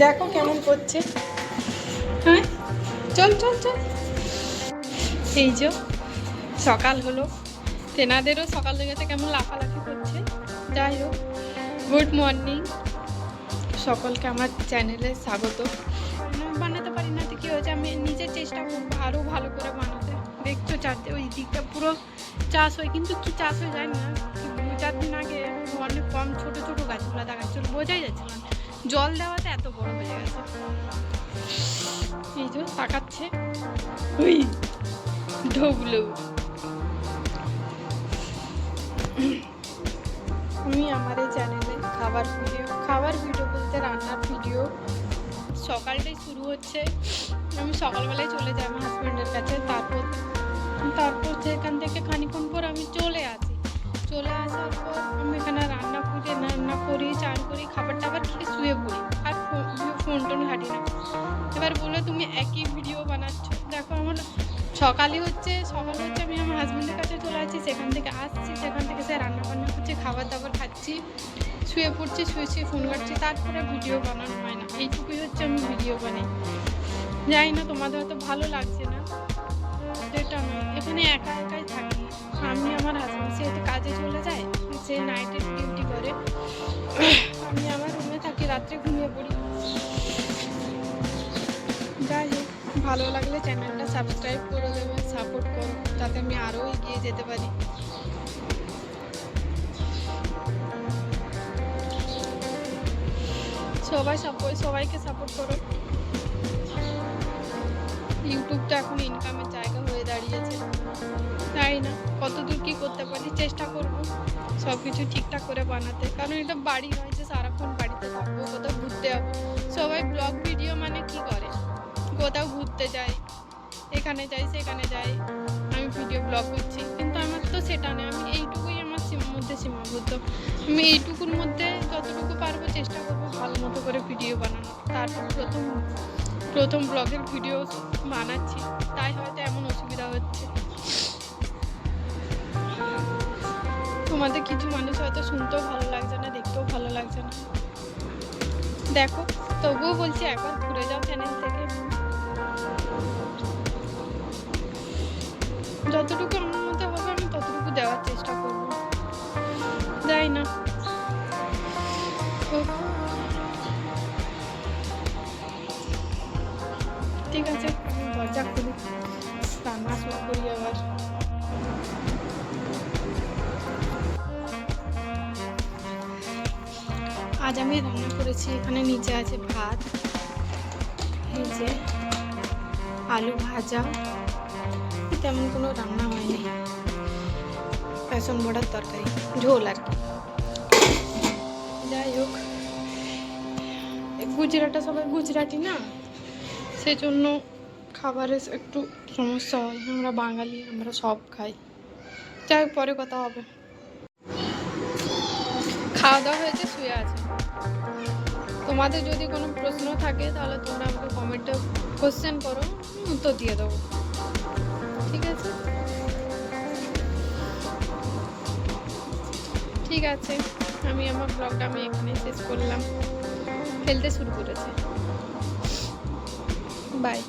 দেখো কেমন করছে। হ্যাঁ চল চল চল। এই যে সকাল হলো, তেনাদেরও সকাল হয়ে গেছে, কেমন লাফালাফি করছে। যাই হোক, গুড মর্নিং সকলকে আমার চ্যানেলে স্বাগত। বানাতে পারি না তো কী হয়েছে, আমি নিজের চেষ্টা করবো আরও ভালো করে বানাতে। দেখছো চারটে ওই দিকটা পুরো চাষ হয়, কিন্তু কি চাষ হয়ে যায় না, 2-4 দিন আগে অনেক কম ছোটো ছোটো গাছগুলো দেখাচ্ছিল, বোঝাই যাচ্ছিল না, জল দেওয়াতে এত বড় হয়ে গেছে। এই যে তাকাচ্ছে ওই ঢোকলো। আমি আমার এই চ্যানেলে খাবার ভিডিও বলতে রান্নার ভিডিও সকালটাই শুরু হচ্ছে। আমি সকালবেলায় চলে যাই আমার হাজব্যান্ডের কাছে, তারপর সেখান থেকে খানিক্ষণ পর আমি চলে আসি। চলে আসার পর আমি এখানে রান্না করি, চান করি, খাবার টাবার খেয়ে শুয়ে পড়ি, আর ফোন টোন ঘাটি না। এবার বলে তুমি একই ভিডিও বানাচ্ছ। দেখো আমার সকাল হচ্ছে আমি আমার হাজব্যান্ডের কাছে চলে আসছি, সেখান থেকে আসছি, সেখান থেকে সে রান্না বান্না করছি, খাবার দাবার খাচ্ছি, শুয়ে পড়ছি, শুয়ে ফোন কাটছি, তারপরে ভিডিও বানানো হয় না। এইটুকুই হচ্ছে আমি ভিডিও বানাই। জানি না তোমাদের হয়তো ভালো লাগছে না, সেটা নয়, এখানে একা একাই থাকি আমি। আমার হাজব্যান্ড সে কাজে চলে যায়, সে নাইটের ডিউটি করে, আমি আমার রুমে থাকি, রাত্রে ঘুমিয়ে পড়ি। যাই হোক, ভালো লাগলে চ্যানেলটা সাবস্ক্রাইব করে দেবে, সাপোর্ট করো, যাতে আমি আরও এগিয়ে যেতে পারি। সবাইকে সাপোর্ট করো। ইউটিউবটা এখন ইনকামের জায়গা হয়ে দাঁড়িয়েছে, তাই না? কতদূর কী করতে পারি চেষ্টা করব সব কিছু ঠিকঠাক করে বানাতে, কারণ এটা বাড়ি নয় যে সারাক্ষণ বাড়িতে থাকবো, কোথাও ঘুরতে যাবো। সবাই ব্লগ ভিডিও মানে কি করে, কোথাও ঘুরতে যায়, এখানে যাই সেখানে যাই, আমি ভিডিও ব্লগ করছি, কিন্তু আমার তো সেটা নেই। আমি এইটুকুই আমার মধ্যে সীমাবদ্ধ। আমি এইটুকুর মধ্যে যতটুকু পারবো চেষ্টা করবো ভালো মতো করে ভিডিও বানানো। তারপর প্রথম ব্লগের ভিডিও বানাচ্ছি, তাই হয়তো এমন অসুবিধা হচ্ছে। তোমাদের কিছু মানুষ হয়তো শুনতেও ভালো লাগছে না, দেখতেও ভালো লাগছে না। দেখো, তবুও বলছি একবার ঘুরে যাও চ্যানেল থেকে। যতটুকু আমার মধ্যে হবে আমি ততটুকু দেওয়ার চেষ্টা করব, যাই না। ঠিক আছে, দরজা খুলি, রান্না শুরু করি আবার। আজ আমি রান্না করেছি, এখানে নিচে আছে ভাত, এই যে আলু ভাজা, তেমন কোনো রান্না হয়নি, বেসন বড়ার তরকারি, ঝোল আর কি। যাই হোক, সবাই গুজরাটি না, সেজন্য খাবারের একটু সমস্যা হয়। আমরা বাঙালি, আমরা সব খাই। যাই হোক, পরে কথা হবে। খাওয়া দাওয়া হয়েছে, শুয়ে আছে। তোমাদের যদি কোনো প্রশ্ন থাকে তাহলে তোমরা আমাকে কমেন্টে কোশ্চেন করো, উত্তর দিয়ে দেবো, ঠিক আছে? ঠিক আছে, আমি আমার ব্লগটা এখানে শেষ করলাম, ফেলতে শুরু করেছে। বাই।